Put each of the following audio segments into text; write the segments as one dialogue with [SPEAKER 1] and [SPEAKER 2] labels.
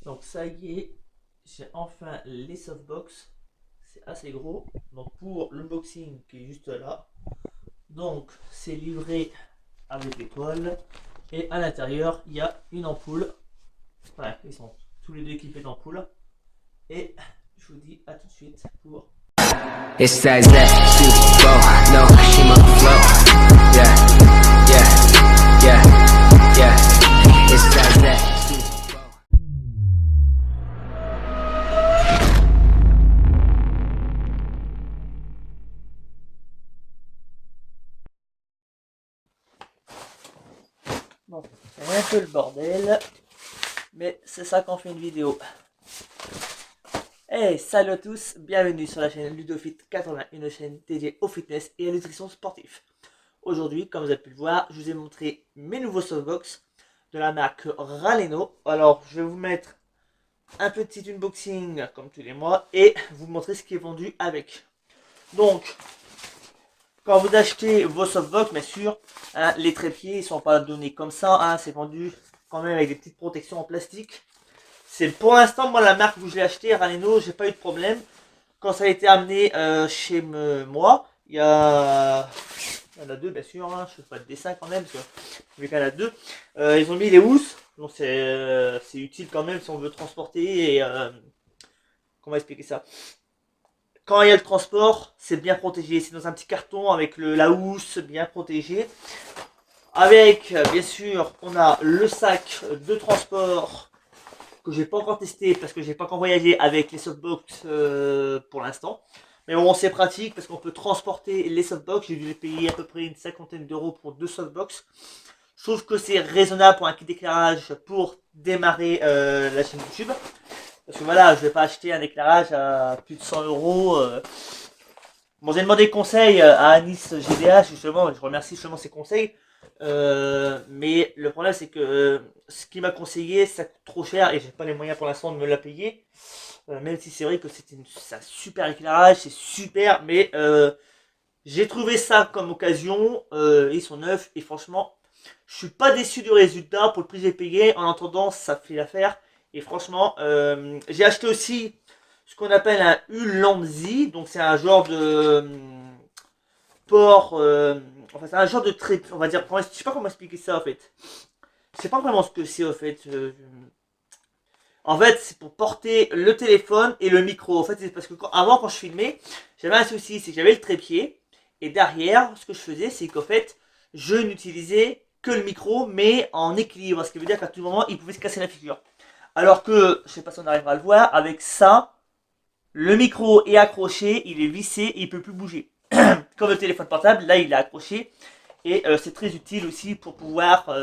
[SPEAKER 1] Donc ça y est, j'ai enfin les softbox. C'est assez gros. Donc pour l'unboxing qui est juste là. Donc c'est livré avec l'étoile. Et à l'intérieur, il y a une ampoule. Ouais, ils sont tous les deux équipés d'ampoules. Et je vous dis à tout de suite pour...
[SPEAKER 2] It's that Super Bowl, no Kashima flow. Yeah, yeah, yeah, yeah. It's that Super Bowl.
[SPEAKER 1] Bon, c'est un peu le bordel. Mais c'est ça qu'on fait une vidéo. Hey, salut à tous, bienvenue sur la chaîne Ludofit80, une chaîne dédiée au fitness et à la nutrition sportive. Aujourd'hui, comme vous avez pu le voir, je vous ai montré mes nouveaux softbox de la marque Raleno. Alors, je vais vous mettre un petit unboxing comme tous les mois et vous montrer ce qui est vendu avec. Donc, quand vous achetez vos softbox, bien sûr, hein, les trépieds ne sont pas donnés comme ça, hein, c'est vendu quand même avec des petites protections en plastique. C'est pour l'instant, moi, la marque où je l'ai acheté, Raleno, j'ai pas eu de problème. Quand ça a été amené chez moi, il y en a deux, bien sûr, hein, je fais pas de dessin quand même, parce que vu qu'il y en a deux, ils ont mis les housses, donc c'est utile quand même si on veut transporter et comment expliquer ça. Quand il y a le transport, c'est bien protégé, c'est dans un petit carton avec la housse bien protégée. Avec, bien sûr, on a le sac de transport que j'ai pas encore testé parce que j'ai pas encore voyagé avec les softbox pour l'instant. Mais bon, c'est pratique parce qu'on peut transporter les softbox. J'ai dû les payer à peu près une cinquantaine d'euros pour deux softbox. Je trouve que c'est raisonnable pour un kit d'éclairage pour démarrer la chaîne YouTube. Parce que voilà, je vais pas acheter un éclairage à plus de 100 euros. Bon, j'ai demandé conseil à Anis GDH, justement, je remercie justement ses conseils. Mais le problème, c'est que ce qu'il m'a conseillé, ça coûte trop cher et j'ai pas les moyens pour l'instant de me la payer. Même si c'est vrai que c'est un super éclairage, c'est super, mais j'ai trouvé ça comme occasion. Ils sont neufs et franchement, je suis pas déçu du résultat. Pour le prix que j'ai payé, en entendant, ça fait l'affaire. Et franchement, j'ai acheté aussi ce qu'on appelle un Ulanzi. Donc c'est un genre de port. Enfin, c'est un genre de trait. On va dire. Je sais pas comment expliquer ça en fait. Je sais pas vraiment ce que c'est en fait. En fait, c'est pour porter le téléphone et le micro. En fait, c'est parce que avant, quand je filmais, j'avais un souci, c'est que j'avais le trépied. Et derrière, ce que je faisais, c'est qu'en fait, je n'utilisais que le micro, mais en équilibre. Ce qui veut dire qu'à tout moment, il pouvait se casser la figure. Alors que, je sais pas si on arrivera à le voir, avec ça, le micro est accroché, il est vissé et il peut plus bouger. Comme le téléphone portable, là, il est accroché. Et c'est très utile aussi pour pouvoir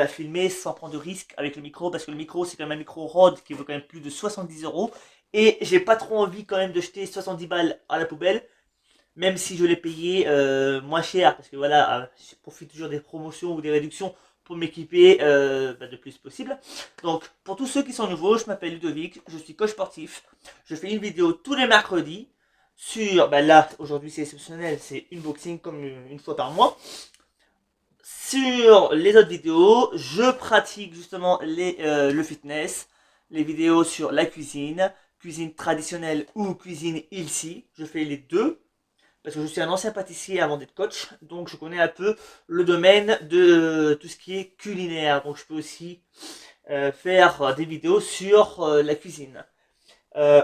[SPEAKER 1] filmer sans prendre de risque avec le micro, parce que le micro, c'est quand même un micro Rode qui vaut quand même plus de 70 euros. Et j'ai pas trop envie quand même de jeter 70 balles à la poubelle, même si je l'ai payé moins cher, parce que voilà, je profite toujours des promotions ou des réductions pour m'équiper le plus possible. Donc, pour tous ceux qui sont nouveaux, je m'appelle Ludovic, je suis coach sportif. Je fais une vidéo tous les mercredis sur, là, aujourd'hui c'est exceptionnel, c'est une boxing comme une fois par mois. Sur les autres vidéos, je pratique justement le fitness, les vidéos sur la cuisine, cuisine traditionnelle ou cuisine healthy. Je fais les deux parce que je suis un ancien pâtissier avant d'être coach, donc je connais un peu le domaine de tout ce qui est culinaire. Donc je peux aussi faire des vidéos sur la cuisine.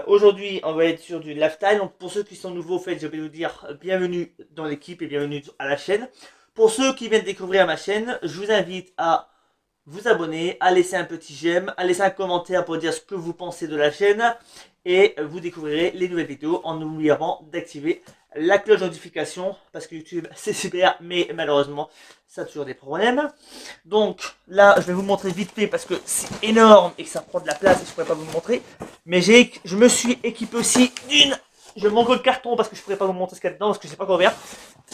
[SPEAKER 1] Aujourd'hui, on va être sur du lifestyle. Donc pour ceux qui sont nouveaux, en fait, je vais vous dire bienvenue dans l'équipe et bienvenue à la chaîne. Pour ceux qui viennent découvrir ma chaîne, je vous invite à vous abonner, à laisser un petit j'aime, à laisser un commentaire pour dire ce que vous pensez de la chaîne et vous découvrirez les nouvelles vidéos en n'oubliant d'activer la cloche de notification parce que YouTube c'est super mais malheureusement ça a toujours des problèmes. Donc là je vais vous montrer vite fait parce que c'est énorme et que ça prend de la place et je ne pourrais pas vous le montrer. Mais je me suis équipé aussi d'une... Je manque le carton parce que je ne pourrais pas vous montrer ce qu'il y a dedans parce que je sais pas quoi faire.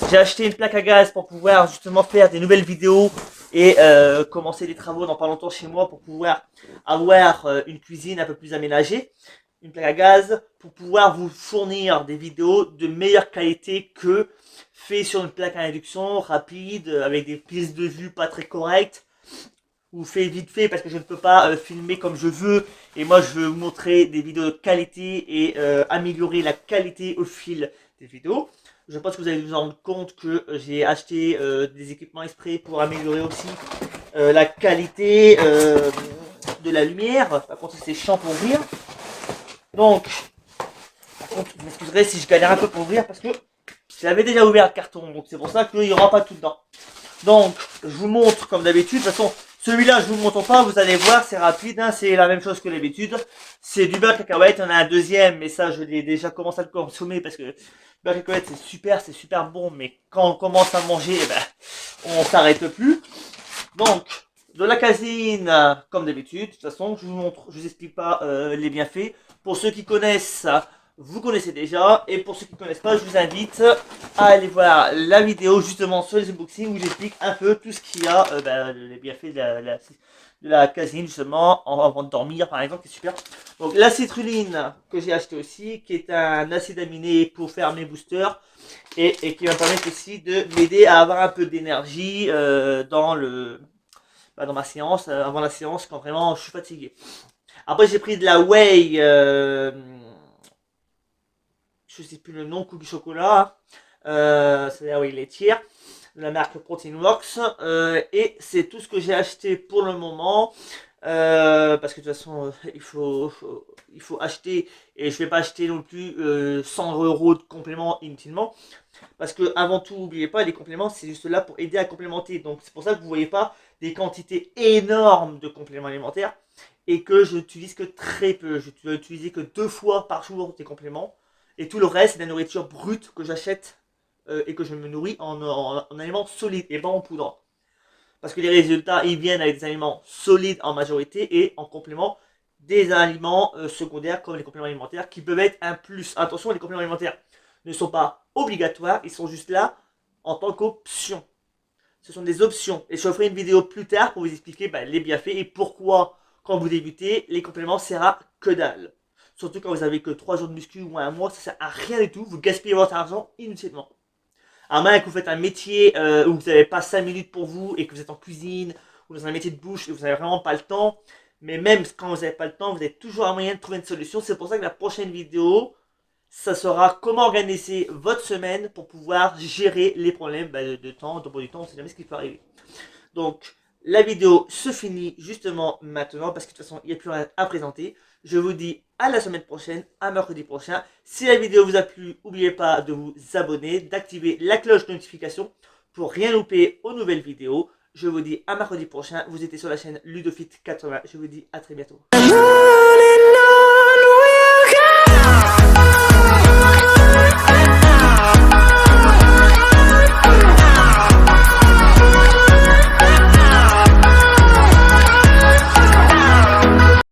[SPEAKER 1] J'ai acheté une plaque à gaz pour pouvoir justement faire des nouvelles vidéos et commencer des travaux dans pas longtemps chez moi pour pouvoir avoir une cuisine un peu plus aménagée. Une plaque à gaz pour pouvoir vous fournir des vidéos de meilleure qualité que fait sur une plaque à induction rapide avec des prises de vue pas très correctes vous fais vite fait parce que je ne peux pas filmer comme je veux. Et moi, je veux vous montrer des vidéos de qualité et améliorer la qualité au fil des vidéos. Je pense que vous allez vous rendre compte que j'ai acheté des équipements exprès pour améliorer aussi la qualité de la lumière. Par contre, c'est chiant pour ouvrir. Donc, par contre, vous m'excuserez si je galère un peu pour ouvrir parce que j'avais déjà ouvert le carton. Donc, c'est pour ça qu'il n'y aura pas tout dedans. Donc, je vous montre comme d'habitude. De toute façon, celui-là, je vous montre pas. Vous allez voir, c'est rapide. Hein, c'est la même chose que d'habitude. C'est du beurre de cacahuète. On a un deuxième, mais ça, je l'ai déjà commencé à le consommer parce que le beurre de cacahuète, c'est super bon. Mais quand on commence à manger, eh ben, on s'arrête plus. Donc, de la caséine, comme d'habitude. De toute façon, je vous montre, je vous explique pas les bienfaits. Pour ceux qui connaissent, vous connaissez déjà. Et pour ceux qui ne connaissent pas, je vous invite à aller voir la vidéo justement sur les unboxings où j'explique un peu tout ce qu'il y a, les bienfaits de la caséine justement avant de dormir par exemple, qui est super. Donc la citrulline que j'ai acheté aussi, qui est un acide aminé pour faire mes boosters et qui va me permettre aussi de m'aider à avoir un peu d'énergie dans ma séance, avant la séance quand vraiment je suis fatigué. Après j'ai pris de la whey, je sais plus le nom, cookie chocolat, c'est la whey laitière de la marque Protein Works, et c'est tout ce que j'ai acheté pour le moment. Parce que de toute façon il faut acheter, et je vais pas acheter non plus 100 € de compléments inutilement, parce que avant tout n'oubliez pas, les compléments c'est juste là pour aider à complémenter. Donc c'est pour ça que vous voyez pas des quantités énormes de compléments alimentaires et que je n'utilise que très peu. Je dois utiliser que 2 fois par jour des compléments, et tout le reste c'est de la nourriture brute que j'achète et que je me nourris en aliments solides et pas en poudre. Parce que les résultats, ils viennent avec des aliments solides en majorité et en complément des aliments secondaires comme les compléments alimentaires qui peuvent être un plus. Attention, les compléments alimentaires ne sont pas obligatoires, ils sont juste là en tant qu'option. Ce sont des options. Et je ferai une vidéo plus tard pour vous expliquer les bienfaits et pourquoi, quand vous débutez, les compléments servent à que dalle. Surtout quand vous avez que 3 jours de muscu ou un mois, ça sert à rien du tout, vous gaspillez votre argent inutilement. À moins que vous faites un métier où vous n'avez pas 5 minutes pour vous et que vous êtes en cuisine ou dans un métier de bouche et vous n'avez vraiment pas le temps. Mais même quand vous n'avez pas le temps, vous avez toujours un moyen de trouver une solution. C'est pour ça que la prochaine vidéo, ça sera comment organiser votre semaine pour pouvoir gérer les problèmes de temps, d'emploi du temps, on ne sait jamais ce qui peut arriver. Donc, la vidéo se finit justement maintenant parce que de toute façon, il n'y a plus rien à présenter. Je vous dis à la semaine prochaine, à mercredi prochain. Si la vidéo vous a plu, n'oubliez pas de vous abonner, d'activer la cloche de notification pour rien louper aux nouvelles vidéos. Je vous dis à mercredi prochain. Vous étiez sur la chaîne Ludofit 80. Je vous dis à très bientôt.